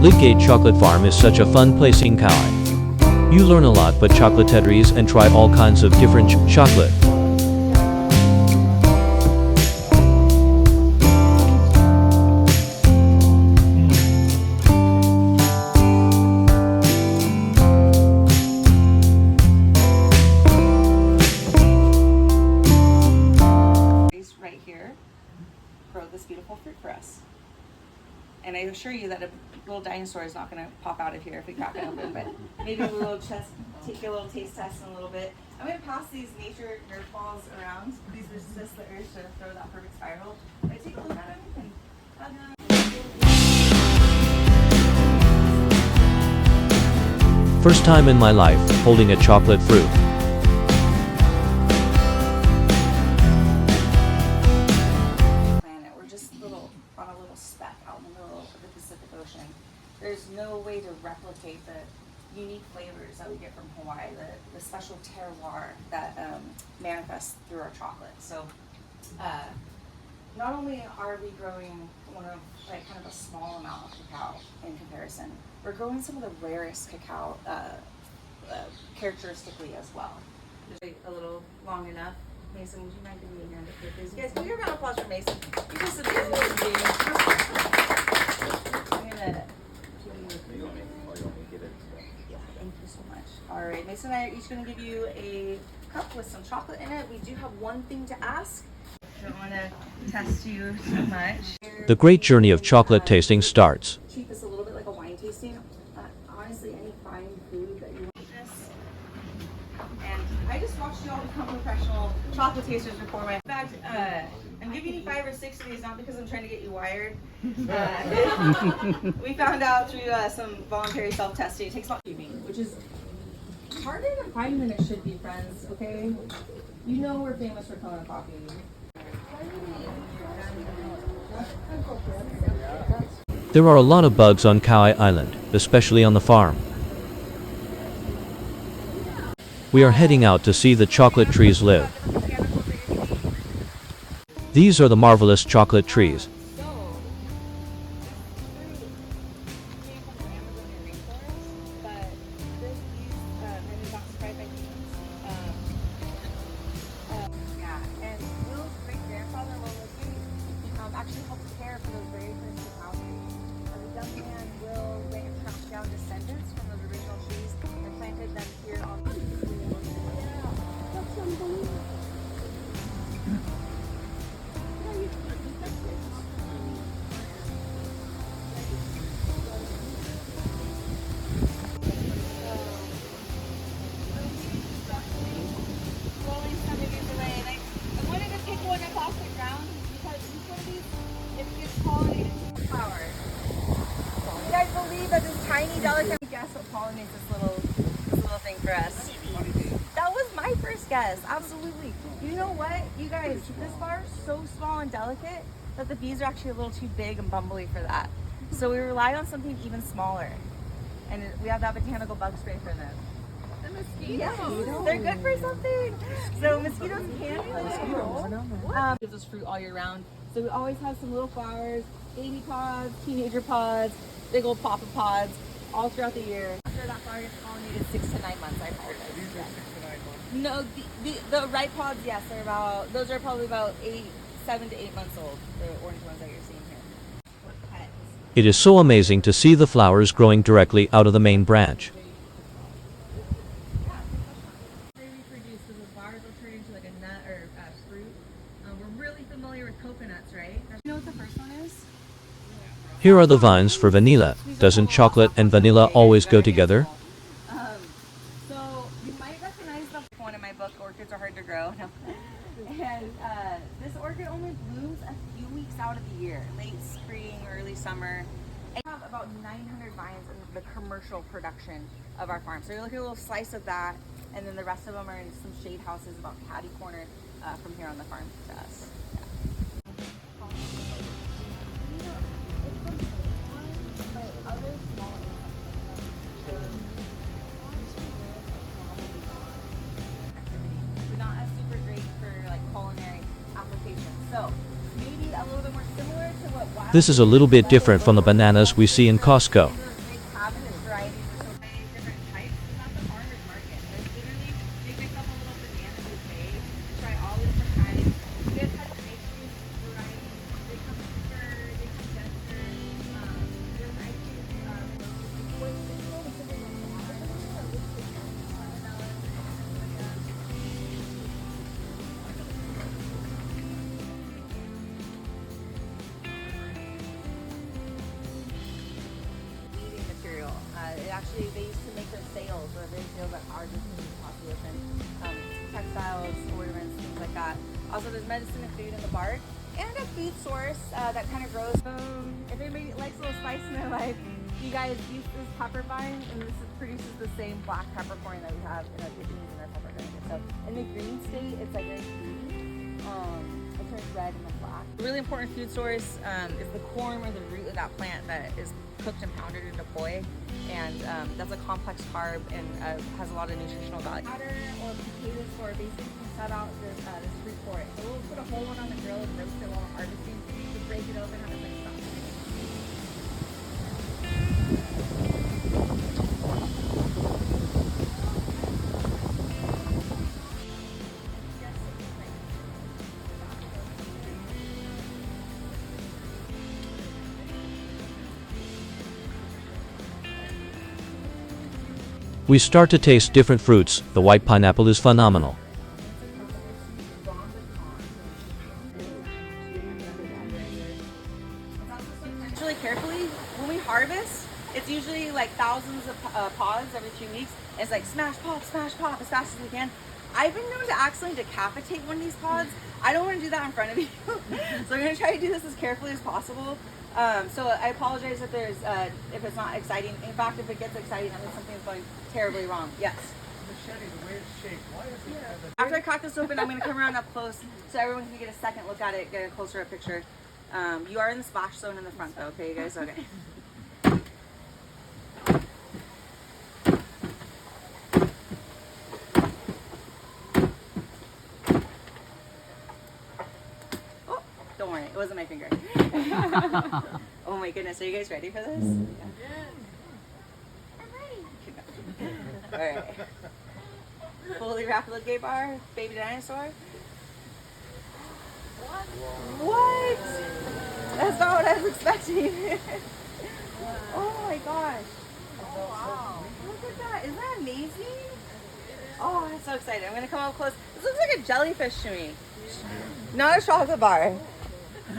Lydgate Chocolate Farm is such a fun place in Kauai. You learn a lot but chocolateries and try all kinds of different chocolate. Right here grow this beautiful fruit for us. And I assure you that a little dinosaur is not going to pop out of here if we crack it open, but maybe take a little taste test in a little bit. I'm going to pass these nature nerf balls around. These resist the urge to throw that perfect spiral. But take a look at them and hug them. First time in my life holding a chocolate fruit. On a little speck out in the middle of the Pacific Ocean. There's no way to replicate the unique flavors that we get from Hawaii, the special terroir that manifests through our chocolate. So not only are we growing kind of a small amount of cacao in comparison, we're growing some of the rarest cacao characteristically as well. Just a little long enough. Mason, would you mind giving me a hand to put this? Yes, give me a round of applause for Mason. He's just a busy human being. I'm gonna give you. Yeah, thank you so much. All right, Mason and I are each gonna give you a cup with some chocolate in it. We do have one thing to ask. I don't want to test you too much. The great journey of chocolate tasting starts. Treat this a little bit like a wine tasting. Honestly, any fine food that you want. And I just watched you all become professional chocolate tasters before my. In fact, I'm giving you 5 or 6 of these not because I'm trying to get you wired. We found out through some voluntary self-testing. It takes about which is harder to find than it should be, friends. Okay, you know we're famous for Kona coffee. There are a lot of bugs on Kauai Island, especially on the farm. We are heading out to see the chocolate trees live. These are the marvelous chocolate trees. Actually helped care for those very first cacao trees. The young man will lay and track down descendants from those original trees and planted them here on the You guys believe that this tiny delicate guess what pollinates this little thing for us? That was my first guess, absolutely. You know what, you guys, this flower is so small and delicate that the bees are actually a little too big and bumbly for that. So we relied on something even smaller. And we have that botanical bug spray for them. The mosquitoes. Yes, they're good for something. So mosquitoes can be gives us fruit all year round. So we always have some little flowers, baby pods, teenager pods, big old papa pods, all throughout the year. After that flower gets pollinated, 6 to 9 months, I apologize. These are 6 to 9 months? No, the ripe pods, yes, those are probably about 7 to 8 months old, the orange ones that you're seeing here. It is so amazing to see the flowers growing directly out of the main branch. They reproduce because the flowers will turn into like a nut or fruit. We're really familiar with coconuts, right? You know what the first one is? Here are the vines for vanilla. Doesn't chocolate and vanilla always go together? So you might recognize the one in my book, Orchids Are Hard to Grow. No. And this orchid only blooms a few weeks out of the year, late spring, early summer. I have about 900 vines in the commercial production of our farm. So you're looking at a little slice of that, and then the rest of them are in some shade houses about catty corner from here on the farm to us. Not as super great for like culinary applications. So maybe a little bit more similar to what This is a little bit different from the bananas we see in Costco. they used to make their sails, or their sails that are just in the ocean. Textiles, ornaments, things like that. Also, there's medicine and food in the bark, and a food source that kind of grows. If anybody likes a little spice in their life, you guys use this pepper vine, and this produces the same black peppercorn that we have in our kitchens and our pepper garden. So in the green state, it's like very fruity. It turns red and then black. A really important food source is the corn or the root of that plant that is cooked and pounded into poi, and that's a complex carb and has a lot of nutritional value. Batter or potatoes for basically you can set out this fruit for it. So we'll put a whole one on the grill and roast it while we're harvesting to break it open and have it like stuff. We start to taste different fruits. The white pineapple is phenomenal. Really carefully, when we harvest, it's usually like thousands of pods every 2 weeks. And it's like smash pop as fast as we can. I've been known to accidentally decapitate one of these pods. I don't want to do that in front of you. So I'm going to try to do this as carefully as possible. So I apologize if there's if it's not exciting. In fact, if it gets exciting, that means something's going terribly wrong. Yes. Machete, the way it's shaped, why is it? After I crack this open, I'm going to come around up close so everyone can get a second look at it, get a closer up picture. You are in the splash zone in the front, though. Okay, you guys. Okay. Oh, don't worry, it wasn't my finger. Oh my goodness, are you guys ready for this? Yes. All right. Fully wrapped Lydgate bar, baby dinosaur. What? That's not what I was expecting. Oh my gosh. Oh wow. Look at that. Isn't that amazing? Oh, I'm so excited. I'm going to come up close. This looks like a jellyfish to me. Not a chocolate bar.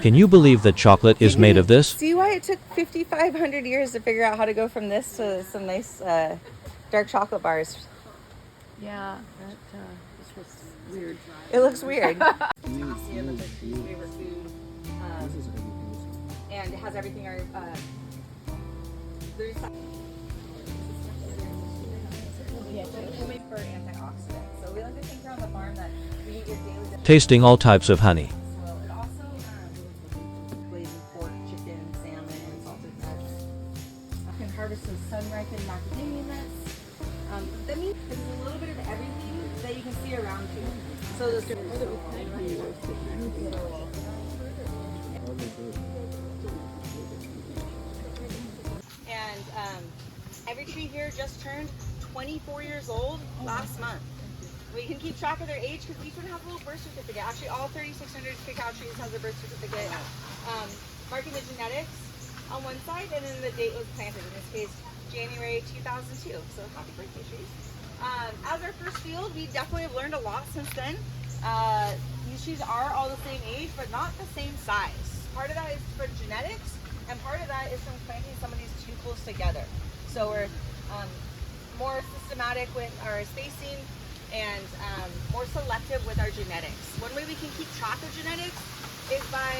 Can you believe that chocolate is made of this? See why it took 5,500 years to figure out how to go from this to some nice dark chocolate bars? Yeah, this was weird. It looks weird. Potassium is a favorite food, and it has everything. There's for antioxidants. So we like to think around the farm that we eat your daily. Tasting all types of honey. It also blazing pork, chicken, salmon, salted nuts. You can harvest some sun-ripened macadamia nuts. That means there's a little bit of everything that you can see around you. So this and every tree here just turned 24 years old last month. We can keep track of their age because each one has a little birth certificate. Actually, all 3,600 cacao trees has a birth certificate marking the genetics on one side and then the date it was planted. In this case, January 2002. So happy birthday, trees. As our first field, we definitely have learned a lot since then. These trees are all the same age, but not the same size. Part of that is for genetics, and part of that is from planting some of these too close together. So we're more systematic with our spacing and more selective with our genetics. One way we can keep track of genetics is by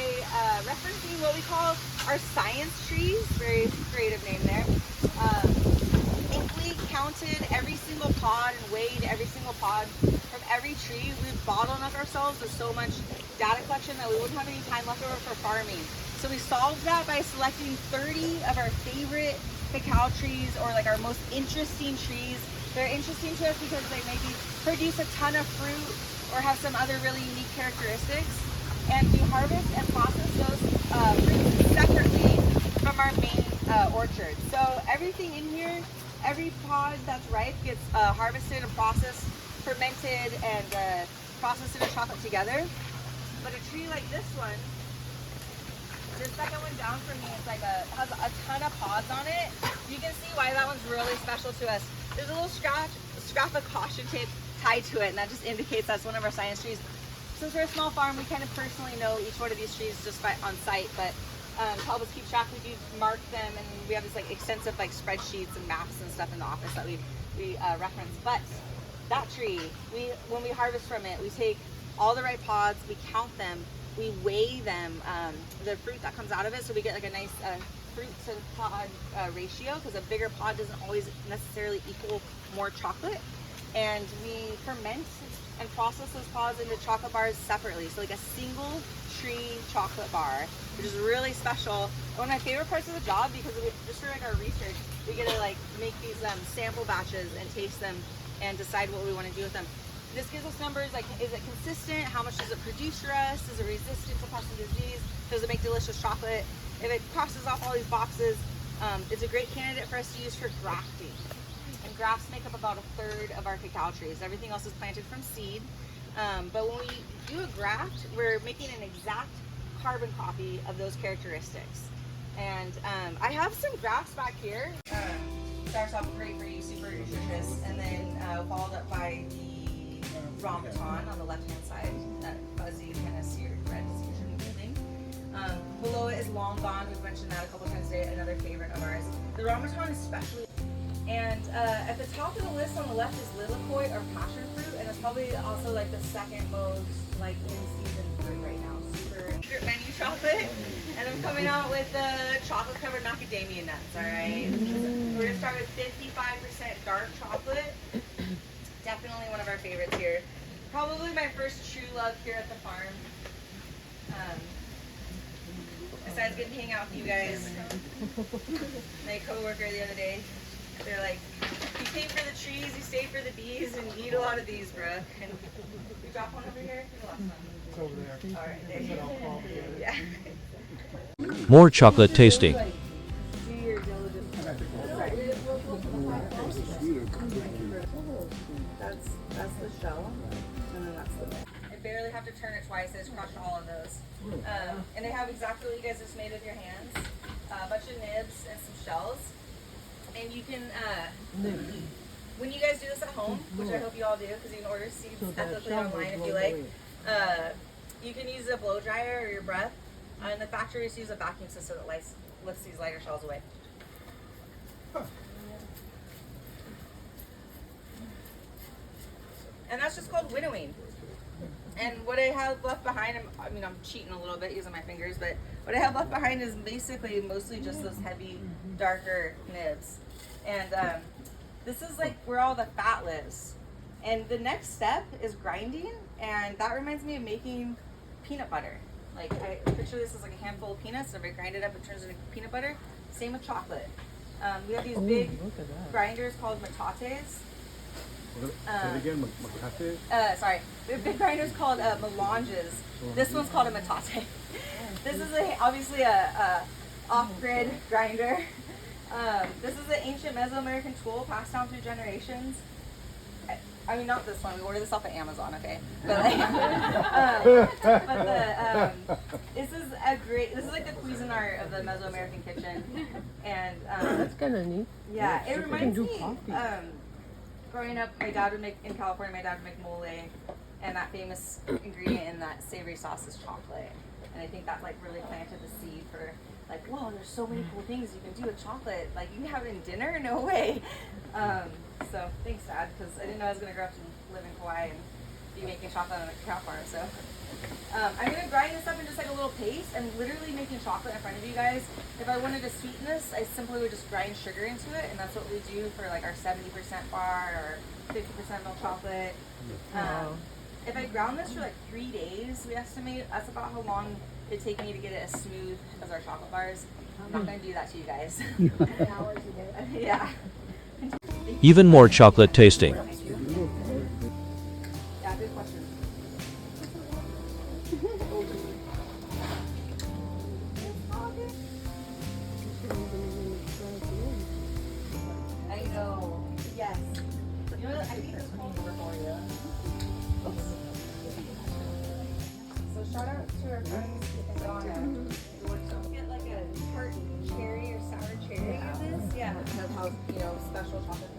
referencing what we call our science trees. Very creative name there. Inkly counted every single pod and weighed every single pod from every tree. We bottleneck ourselves with so much data collection that we wouldn't have any time left over for farming. So we solved that by selecting 30 of our favorite cacao trees, or like our most interesting trees. They're interesting to us because they maybe produce a ton of fruit or have some other really unique characteristics. And we harvest and process those fruits separately from our main orchard. So everything in here, every pod that's ripe gets harvested and processed, fermented, and processed into chocolate together. But a tree like this one, the second one down from me, it's like has a ton of pods on it. You can see why that one's really special to us. There's a little scrap of caution tape tied to it, and that just indicates that's one of our science trees. Since we're a small farm, we kind of personally know each one of these trees just on site, but to help us keep track. We do mark them, and we have this like extensive like spreadsheets and maps and stuff in the office that we reference. But that tree, when we harvest from it, we take all the right pods, we count them, we weigh them, the fruit that comes out of it, so we get like a nice fruit to pod ratio, because a bigger pod doesn't always necessarily equal more chocolate. And we ferment and process those pods into chocolate bars separately. So like a single tree chocolate bar, which is really special. And one of my favorite parts of the job, because just for like our research, we get to like make these sample batches and taste them and decide what we want to do with them. This gives us numbers like, is it consistent? How much does it produce for us? Is it resistant to pest and disease? Does it make delicious chocolate? If it crosses off all these boxes, it's a great candidate for us to use for grafting. And grafts make up about 1/3 of our cacao trees. Everything else is planted from seed. But when we do a graft, we're making an exact carbon copy of those characteristics. And I have some grafts back here. Starts off great for you, super nutritious, and then followed up by the Ramadan on the left-hand side, that fuzzy kind of seared red fusion thing. Below it is Long Gone. We've mentioned that a couple times today, another favorite of ours. The Ramadan especially. And at the top of the list on the left is lilikoi or passion fruit, and it's probably also like the second most like in season fruit right now. Super secret menu chocolate, and I'm coming out with the chocolate covered macadamia nuts. All right, we're gonna start with 55% dark chocolate. Definitely one of our favorites here. Probably my first true love here at the farm. Besides getting to hang out with you guys, my coworker the other day. They're like, you came for the trees, you stayed for the bees, and you eat a lot of these, Brooke. And we drop one over here? It's over there. All right, there you I'll call go. it. Yeah. More chocolate tasting. Do your diligence. That's the shell, and then that's the bit. I barely have to turn it twice. I just crushed all of those. And they have exactly what you guys just made with your hands. A bunch of nibs and some shells. And you can, when you guys do this at home, which I hope you all do, because you can order seeds ethically online if you like, you can use a blow dryer or your breath. And the factories use a vacuum system that lifts these lighter shells away. And that's just called winnowing. And what I have left behind, I'm cheating a little bit using my fingers, but what I have left behind is basically mostly just those heavy, darker nibs. And this is like where all the fat lives. And the next step is grinding, and that reminds me of making peanut butter. Like, I picture this as like a handful of peanuts, and if I grind it up, it turns into peanut butter. Same with chocolate. We have these big grinders called metates. Again, sorry, we have big grinders called melanges. This one's called a metate. This is obviously a off-grid grinder. This is an ancient Mesoamerican tool passed down through generations. I mean, not this one. We ordered this off of Amazon, okay? But this is like the Cuisinart of the Mesoamerican kitchen, and That's kind of neat. yeah, it reminds do me. coffee. Growing up, my dad would make in California. My dad would make mole, and that famous ingredient in that savory sauce is chocolate. And I think that like really planted the seed for like, whoa, there's so many cool things you can do with chocolate. Like you can have it in dinner? No way. So thanks, Dad, because I didn't know I was gonna grow up and live in Kauai and be making chocolate on a cacao farm. So I'm gonna grind this up in just like a little paste and literally making chocolate in front of you guys. If I wanted to sweeten this, I simply would just grind sugar into it, and that's what we do for like our 70% bar or 50% milk chocolate. If I ground this for like 3 days, we estimate that's about how long it'd take me to get it as smooth as our chocolate bars. I'm not gonna do that to you guys. Hours a day. Yeah. Even more chocolate tasting. Yeah, good question. I know. Yes. You know what? I think this calls for you. So shout out to our friends in Ghana. Don't get like a tart cherry or sour cherry of this. Yeah. That's how, special chocolate